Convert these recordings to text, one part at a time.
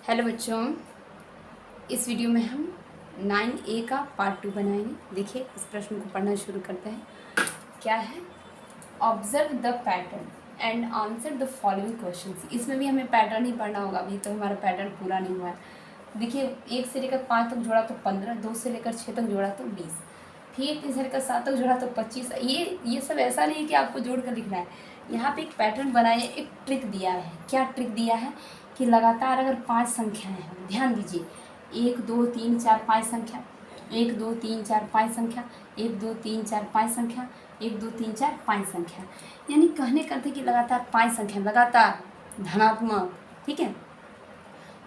Hello बच्चों, इस video में हम 9A का पार्ट 2 बनाएंगे। देखिए, इस प्रश्न को पढ़ना शुरू करते हैं। क्या है? Observe the pattern and answer the following questions. इसमें भी हमें पैटर्न ही पढ़ना होगा, अभी तो हमारा पैटर्न पूरा नहीं हुआ है। देखिए, 1 से लेकर 5 तक जोड़ा तो 15, 2 से लेकर 6 तक जोड़ा तो 20, फिर 3 से लेकर 7 तक जोड़ा तो 25। ये सब ऐसा नहीं है कि आपको जोड़ कर लिखना है। यहाँ पे एक पैटर्न बनाया, एक ट्रिक दिया है। क्या ट्रिक दिया है कि लगातार अगर 5 संख्याएं हैं, ध्यान दीजिए, 1 2 3 4 5 संख्या, 1 2 3 4 5 संख्या, 1 2 3 4 5 संख्या, 1 2 3 4 5 संख्या, यानी कहने करते कि लगातार 5 संख्या, लगातार धनात्मक, ठीक है।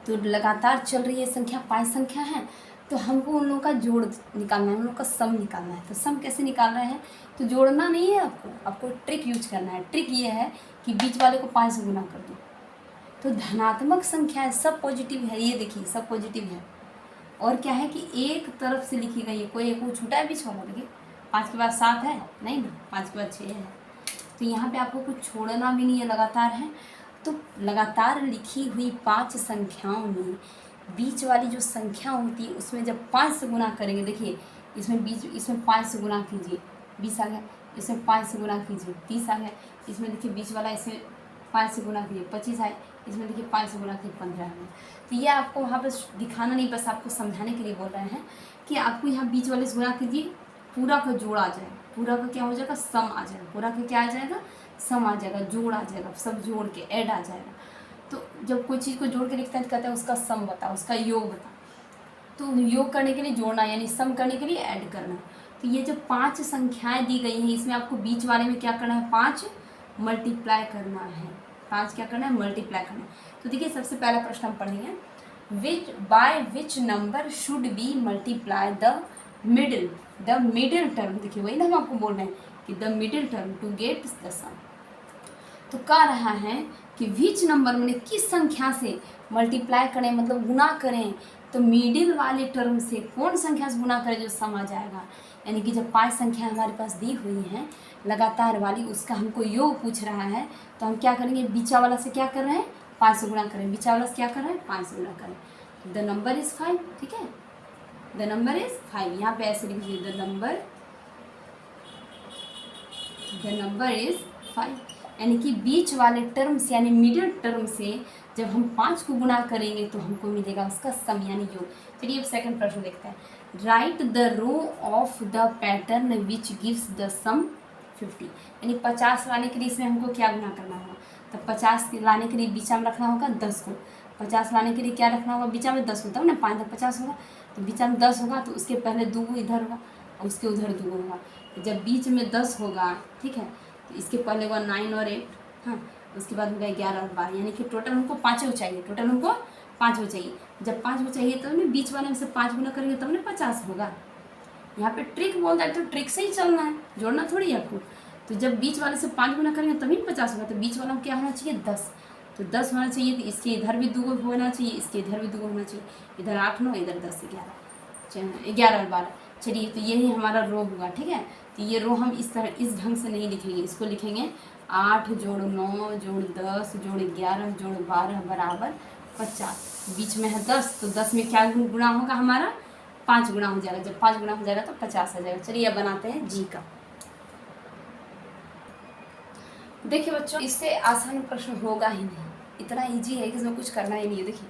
तो लगातार चल रही है संख्या 5 संख्या है, तो हमको उन लोगों का जोड़ निकालना है, उन लोगों का सम निकालना है। तो सम कैसे निकाल रहे हैं? तो जोड़ना नहीं है आपको ट्रिक यूज करना है। ट्रिक ये है कि बीच वाले को 5 से गुना कर दो। तो धनात्मक संख्या है, सब पॉजिटिव है, ये देखिए सब पॉजिटिव है। और क्या है कि एक तरफ से लिखी गई है, कोई एक वो छूटा है बीच वाला। देखिए 5 के बाद 7 है नहीं ना, 5 के बाद 6 है। तो यहाँ पे आपको कुछ छोड़ना भी नहीं है, लगातार है। तो लगातार लिखी हुई 5 संख्याओं में बीच वाली जो संख्या होती है उसमें जब 5 से गुना करेंगे, देखिए इसमें 5 से गुना कीजिए 20 आ गया, इसमें 5 से गुना कीजिए 30 आ गया, इसमें देखिए बीच वाला इसमें 5 से गुना कीजिए 25 आए, इसमें देखिए 5 से गुना कीजिए 15 आ गया। तो ये आपको वहाँ पर दिखाना नहीं, बस आपको समझाने के लिए बोल रहे हैं कि आपको यहाँ बीच वाले से गुना कीजिए, पूरा का जोड़ आ जाएगा, पूरा का क्या हो जाएगा, सम आ जाएगा, पूरा का क्या आ जाएगा, सम आ जाएगा, जोड़ आ जाएगा, सब जोड़ के ऐड आ जाएगा। तो जब कोई चीज़ को जोड़ के लिखते हैं तो कहते हैं उसका सम बता, उसका योग बता। तो योग करने के लिए जोड़ना, यानी सम करने के लिए ऐड करना। तो ये जो 5 संख्याएं दी गई हैं, इसमें आपको बीच वाले में क्या करना है, 5 मल्टीप्लाई करना है। 5 क्या करना है, मल्टीप्लाई करना है। तो देखिए सबसे पहला प्रश्न हम पढ़ेंगे, by which number should be multiply the middle term. देखिए वही ना हम आपको बोल रहे हैं कि the middle term to get the sum. तो कह रहा है कि विच नंबर मैंने किस संख्या से मल्टीप्लाई करें, मतलब गुना करें। तो मिडिल वाले टर्म से कौन संख्या से गुना करें जो सम आ जाएगा। यानी कि जब 5 संख्या हमारे पास दी हुई हैं लगातार वाली, उसका हमको योग पूछ रहा है, तो हम क्या करेंगे, बीचा वाला से क्या कर रहे हैं, 5 से गुना करें, बीचा वाला से क्या कर रहे हैं, 5 से गुना करें। द नंबर इज़ 5, ठीक है, द नंबर इज़ 5। यहाँ पे ऐसे लिख लीजिए, द नंबर इज़ 5। यानी कि बीच वाले टर्म से, यानी मिडिल टर्म से जब हम 5 को गुना करेंगे तो हमको मिलेगा उसका सम यानी योग। चलिए अब सेकंड प्रश्न देखते हैं। Write the row of the pattern which gives the sum 50। यानी 50 लाने के लिए इसमें हमको क्या गुना करना होगा, तो 50 लाने के लिए बीचा में रखना होगा 10 को। 50 लाने के लिए क्या रखना होगा, बीचा में 10 होता है ना, 5 तक 50 होगा, तो बीचा में 10 होगा, तो उसके पहले 2 इधर होगा और उसके उधर 2 होगा। जब बीच में 10 होगा, ठीक है, तो इसके पहले होगा 9 और 8, हाँ, उसके बाद हो गया 11 और 12, यानी कि टोटल हमको 5 चाहिए, टोटल हमको 5 चाहिए। जब 5 चाहिए तो ना बीच वाले में से 5 गुना करेंगे तब ना 50 होगा। यहाँ पे ट्रिक बोलता है, तो ट्रिक से ही चलना है, जोड़ना थोड़ी है आपको। तो जब बीच वाले से 5 गुना करेंगे तभी 50 होगा। तो बीच वाला में क्या होना चाहिए, 10। तो 10 होना चाहिए, तो इसके इधर भी 2 होना चाहिए, इसके इधर भी 2 होना चाहिए। इधर 8 9, इधर 10 11, 11 और 12। चलिए, तो यही हमारा रो हुआ, ठीक है। तो ये रो हम इस तरह इस ढंग से नहीं लिखेंगे, इसको लिखेंगे 8 जोड़ 9 जोड़ 10 जोड़ 11 जोड़ 12 बराबर 50। बीच में है 10, तो 10 में क्या गुना होगा हमारा, 5 गुना हो जाएगा। जब 5 गुना हो जाएगा तो 50 आ जाएगा। चलिए अब बनाते हैं जी का। देखिए बच्चों, इससे आसान प्रश्न होगा ही नहीं, इतना इजी है कि इसमें कुछ करना ही नहीं है। देखिए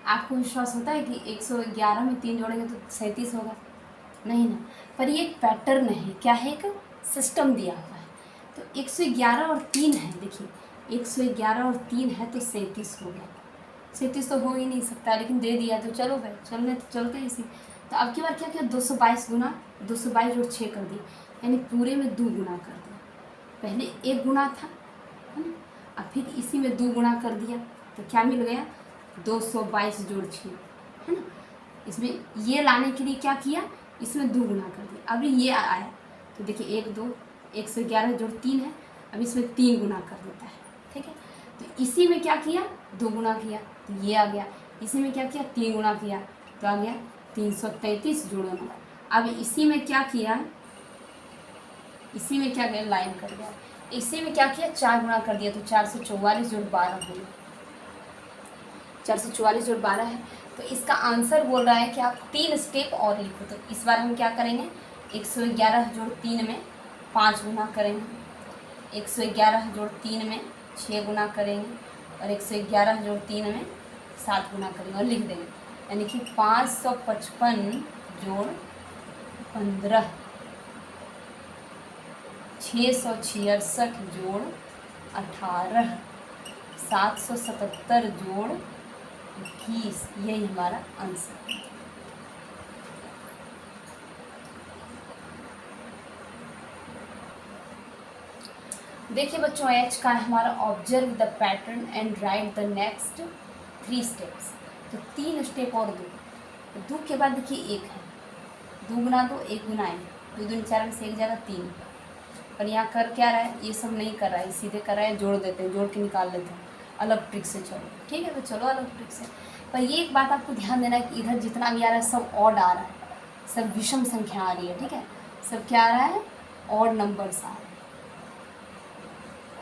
आपको विश्वास होता है कि 111 में 3 जोड़ेंगे तो 37 होगा, नहीं ना, पर ये एक पैटर्न है, क्या है, एक सिस्टम दिया हुआ है। तो 111 और 3 है, देखिए 111 और 3 है तो 37 हो गया। 37 तो हो ही नहीं सकता, लेकिन दे दिया तो चलो भाई, चलते हैं इसी। तो अब की बार क्या किया, 222 गुना 222 जोड़ 6 कर दिए, यानी पूरे में 2 गुना कर दिया। पहले 1 गुना था, है ना, अब फिर इसी में 2 गुना कर दिया, तो क्या मिल गया, 222 जोड़ 6, है ना। इसमें ये लाने के लिए क्या किया, इसमें 2 गुना कर दिया, अभी ये आया, तो देखिए 1 2 111 जोड़ 3 है, अब इसमें 3 गुना कर देता है, ठीक है। तो इसी में क्या किया, 2 गुना किया, तो ये आ गया। इसी में क्या किया, 3 गुना किया, तो आ गया 333 जोड़ 9। अब इसी में क्या किया, इसी में क्या किया, लाइन कर दिया। इसी में क्या किया, 4 गुना कर दिया, तो 4 से 44 जोड़ 12 हो गया। 444 जोड़ 12 है। तो इसका आंसर बोल रहा है कि आप 3 स्टेप और लिखो। तो इस बार हम क्या करेंगे, 111 जोड़ 3 में 5 गुना करेंगे, 111 जोड़ 3 में 6 गुना करेंगे और 111 जोड़ 3 में 7 गुना करेंगे और लिख देंगे। यानी कि 555 जोड़ 15, 666 जोड़ 18, 777 जोड़ 21, यही हमारा आंसर है। देखिए बच्चों, एच का है हमारा observe the pattern and right the next 3 steps. तो 3 स्टेप और दो के बाद देखिए 1 है, 2 गुना 2 1 गुना 1, 2 दूनी 4 में से 1 जाएगा 3। पर यहाँ कर क्या रहा है, ये सब नहीं कर रहा है, सीधे कर रहा है, जोड़ देते हैं, जोड़ के निकाल लेते हैं अलग ट्रिक से। चलो ठीक है, तो चलो अलग ट्रिक से। पर ये एक बात आपको ध्यान देना है कि इधर जितना भी आ रहा है सब ऑड आ रहा है, सब विषम संख्या आ रही है। ठीक है, सब क्या आ रहा है, ऑड नंबर्स आ रहे हैं,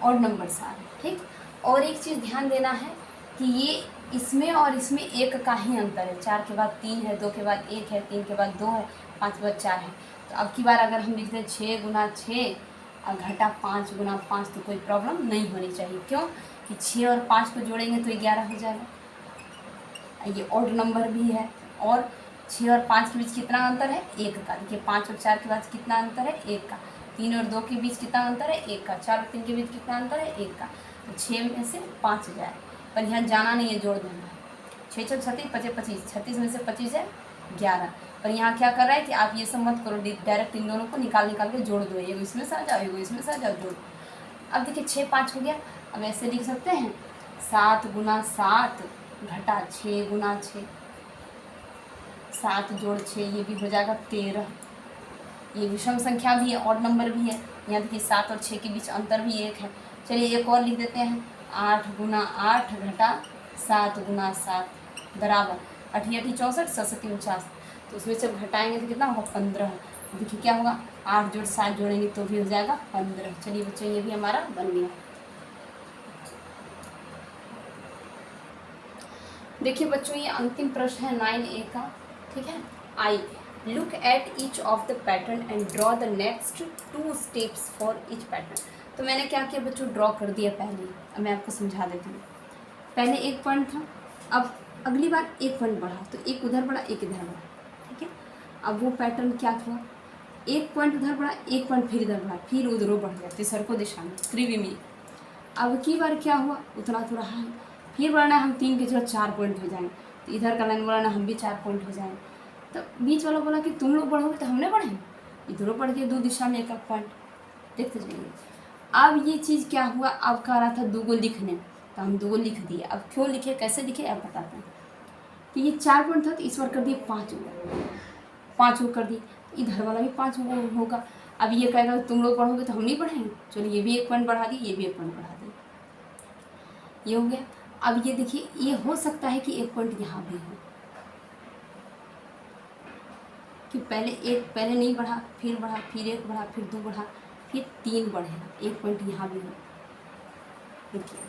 ऑड नंबर्स आ रहे हैं। ठीक, और एक चीज़ ध्यान देना है कि ये इसमें और इसमें 1 का ही अंतर है। 4 के बाद 3 है, 2 के बाद 1 है, 3 के बाद 2 है, 5 के बाद 4 है। तो अब की बार अगर हम लिखते हैं 6 गुना 6 और घटा 5 गुना 5, तो कोई प्रॉब्लम नहीं होनी चाहिए। क्यों कि 6 और 5 को जोड़ेंगे तो 11 हो जाएगा। ये ऑड नंबर भी है, और 6 और 5 के बीच कितना अंतर है, 1 का। देखिए 5 और 4 के बीच कितना अंतर है, 1 का। 3 और 2 के बीच कितना अंतर है, 1 का। 4 और 3 के बीच कितना अंतर है, 1 का। तो 6 में से 5 जाए, पर यहाँ जाना नहीं है, जोड़ देना है। 6 6 36 25 25, 36 में से 25 है 11। पर यहाँ क्या कर रहा है कि आप ये सब मत करो, डायरेक्ट इन दोनों को निकाल के जोड़ दो, एगो इसमें से आ जाओ, एगो इसमें से आ जाओ, जोड़। अब देखिए 6 5 हो गया। अब ऐसे लिख सकते हैं 7 गुना 7 घटा 6 गुना 6, 7 जोड़ 6, ये भी हो जाएगा 13। ये विषम संख्या भी है, ऑड नंबर भी है। यहाँ देखिए 7 और 6 के बीच अंतर भी 1 है। चलिए एक और लिख देते हैं, 8 गुना 8 घटा 7 गुना 7 बराबर 8 8 64 7 49। तो उसमें जब घटाएंगे तो कितना होगा, 15। देखिए क्या होगा, 8 जोड़ 7 जोड़ेंगे तो भी हो जाएगा 15। चलिए बच्चों, ये भी हमारा बन गया। देखिए बच्चों, ये अंतिम प्रश्न है 9A का। ठीक है, I look at each of the pattern and draw the next 2 steps for each pattern. तो मैंने क्या किया बच्चों, ड्रॉ कर दिया पहले। अब मैं आपको समझा देती हूँ। पहले 1 पॉइंट था, अब अगली बार 1 पॉइंट बढ़ा, तो 1 उधर बढ़ा 1 इधर बढ़ा। ठीक है, अब वो पैटर्न क्या हुआ, 1 पॉइंट उधर बढ़ा, 1 पॉइंट फिर इधर बढ़ा, फिर उधरों बढ़ गया तिसरको दिशा में, त्रिविमीय। अब की बार क्या हुआ, उतना तो रहा है, फिर बढ़ना है, हम 3 की जगह 4 पॉइंट हो जाएंगे। तो इधर का लाइन बोला ना, हम भी 4 पॉइंट हो जाएंगे। तो बीच वाला बोला कि तुम लोग बढ़ोगे, तो हमने बढ़े, इधरों बढ़ गए 2 दिशा में 1 पॉइंट। देखते जाइए। अब ये चीज़ क्या हुआ, अब कह रहा था 2 को लिखने, तो हम 2 को लिख दिए। अब क्यों लिखे, कैसे लिखे, अब बताते हैं। तो ये 4 पॉइंट था, तो इस बार कर दिए 5 को, 5 को कर दिए। इधर वाला भी 5 होगा। अब ये कहेगा तुम लोग पढ़ोगे तो हम नहीं पढ़ेंगे, चलो ये भी 1 पॉइंट बढ़ा दिए, ये भी 1 पॉइंट बढ़ा दिए, ये हो गया। अब ये देखिए, ये हो सकता है कि 1 पॉइंट यहाँ भी हो, कि पहले नहीं बढ़ा, फिर बढ़ा, फिर 1 बढ़ा, फिर 2 बढ़ा, फिर 3 बढ़ेगा, 1 पॉइंट यहाँ भी हो। देखिए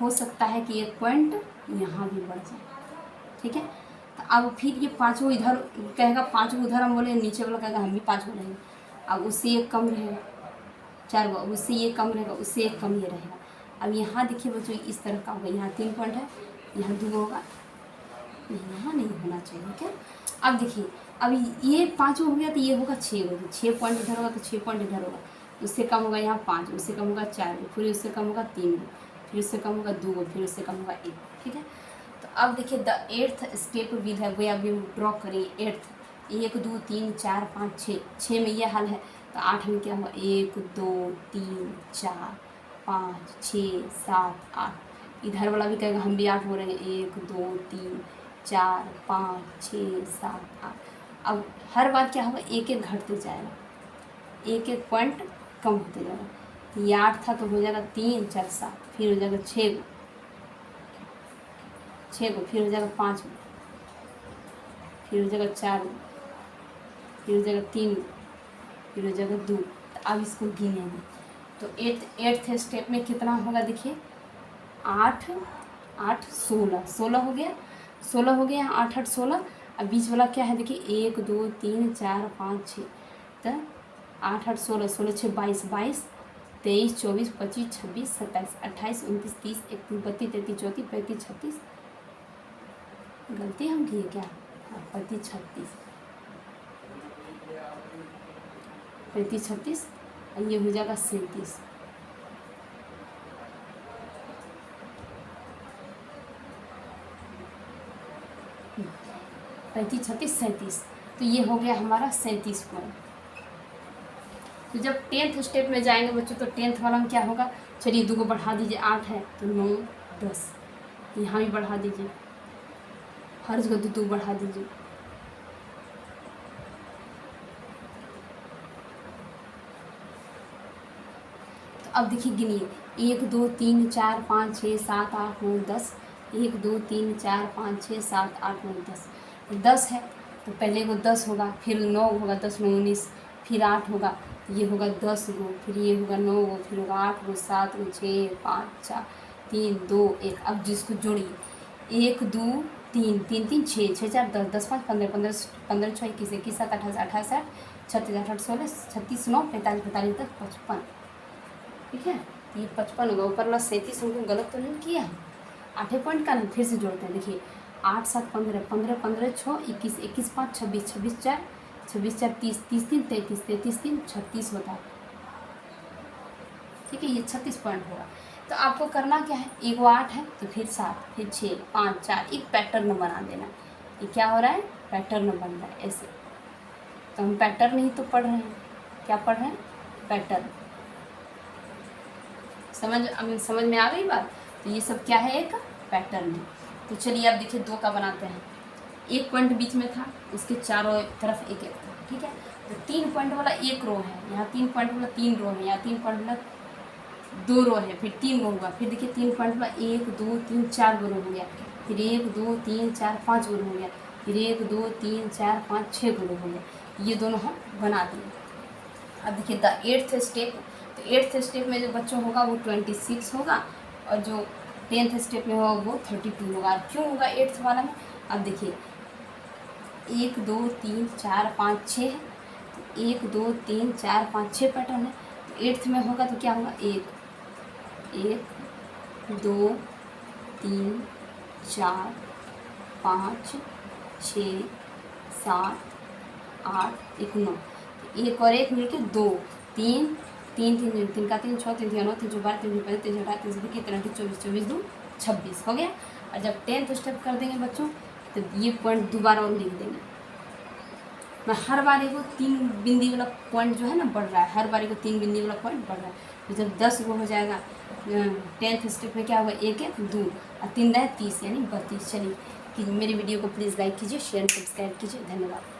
हो सकता है कि 1 पॉइंट यहाँ भी बढ़ जाए। ठीक है, तो अब फिर ये 5 इधर कहेगा, 5 उधर हम बोले, नीचे वाला कहेगा हम भी 5 बोलेंगे। अब उससे 1 कम रहेगा, 4 गो, उससे ये कम रहेगा, उससे 1 कम ये रहेगा। अब यहाँ देखिए बच्चों, इस तरह का होगा, यहाँ 3 पॉइंट है, यहाँ 2 होगा, यहाँ नहीं होना चाहिए क्या। अब देखिए, अब ये 5 हो गया, तो ये होगा 6 होगा, 6 पॉइंट इधर होगा, तो 6 पॉइंट इधर होगा। उससे कम होगा यहाँ 5, उससे कम होगा 4, फिर उससे कम होगा 3, फिर उससे कम होगा 2, फिर उससे कम होगा 1। ठीक है, तो अब देखिए द 8th स्टेप विल है, वो अभी ड्रॉ करेंगे। 8th 1 2 3 4 5 6, 6 में ये हल है, तो 8 में क्या हुआ, 1 2 3 4 5 6 7 8। इधर वाला भी कहेगा हम भी 8 हो रहे हैं, 1 2 3 4 5 6 7 8। अब हर बार क्या होगा, 1 1 घटते जाएगा, 1 1 पॉइंट कम होते जाएगा। ये 8 था, तो हो जाएगा 3 4 7, फिर हो जाएगा 6 को, फिर हो जाएगा 5 को, फिर हो जाएगा 4 को, फिर हो जाएगा 3 को, फिर हो जाएगा 2। तो अब इसको गिनेंगे, तो 8th स्टेप में कितना होगा, देखिए 8 8 16 16 हो गया, 16 हो गया, 8 8 16। अब बीच वाला क्या है देखिए, 1 2 3 4 5 6, तो 8 8 16 16 6 22 22 23 24 25 26 27 28 29 30 31 32 33 34 35 36, गलती हम किए क्या, 35 36 35 36, ये हो जाएगा 37। पैंतीस 36 37, तो ये हो गया हमारा 37 पॉइंट। तो जब 10th स्टेप में जाएंगे बच्चों, तो 10th वाला में क्या होगा, चलिए 2 को बढ़ा दीजिए, 8 है तो 9 10, यहाँ भी बढ़ा दीजिए, हर जगह 2 बढ़ा दीजिए। तो अब देखिए गिनिए, 1 2 3 4 5 6 7 8 9 10, 1 2 3 4 5 6 7 8 9 10, 10 है तो पहले वो 10 होगा, फिर 9 होगा, 10 9 19, फिर 8 होगा, ये होगा 10 गो, फिर ये होगा 9 गो, फिर होगा 8 गो, 7 गो, 6 5 4 3 2 1। अब जिसको जोड़िए, 1 2 3 3 3 6 6 4 10 10 5 15 15 15 6 21 21 7 28 28 8 36 38 16 36 9 45 45 10 55, ठीक है। ये 55 होगा, ऊपर वाला 37 हमको गलत तो नहीं किया, 8 पॉइंट का ना, फिर से जोड़ते हैं। देखिए 8 7 15 15 15 6 21 21 5 26 26 4 26 4 30 30 3 33 33 3 36 होता है, ठीक है। ये 36 पॉइंट होगा। तो आपको करना क्या है, एक 8 है तो फिर 7 फिर 6 5 4, एक पैटर्न बना देना। ये क्या हो रहा है, पैटर्न बन रहा है ऐसे। तो हम पैटर्न ही तो पढ़ रहे हैं, क्या पढ़ रहे हैं, पैटर्न। समझ में आ गई बात। तो ये सब क्या है, एक पैटर्न है। तो चलिए अब देखिए 2 का बनाते हैं। एक पॉइंट बीच में था, उसके चारों तरफ एक एक था, ठीक है। तो 3 पॉइंट वाला एक रो है, यहाँ 3 पॉइंट वाला 3 रो है, यहाँ 3 पॉइंट वाला 2 रो है, फिर 3 रो होगा, फिर देखिए 3 पॉइंट वाला 1 2 3 4 रो हो गया, फिर 1 2 3 4 5 रो हो गया, फिर 1 2 3 4 5 6 रो हो गया। ये दोनों हम बना दिए। अब देखिए द 8th स्टेप। तो 8th स्टेप में जो बच्चों होगा वो 26 होगा, और जो 10th स्टेप में होगा वो 32 होगा। क्यों होगा 8th वाला में, अब देखिए 1 2 3 4 5 6 है, तो 1 2 3 4 5 6 पैटर्न है। तो 8th में होगा तो क्या होगा, 1 2 3 4 5 6 7 8 1 9, एक और एक मिलके 2 3 3 3 3 का 3 6 3 3 9 3 12 3 15 3 18 3 19 24 24 2 26 हो गया। और जब 10th स्टेप कर देंगे बच्चों, तो ये पॉइंट दोबारा और लिख देंगे। मैं हर बार को 3 बिंदी वाला पॉइंट जो है ना बढ़ रहा है, हर बार को 3 बिंदी वाला पॉइंट बढ़ रहा है। तो जब 10 वो हो जाएगा 10th स्टेप में क्या होगा, 1 1 2 और 3 रहे 30 यानी 32। चलिए कि मेरी वीडियो को प्लीज़ लाइक कीजिए, शेयर सब्सक्राइब कीजिए। धन्यवाद।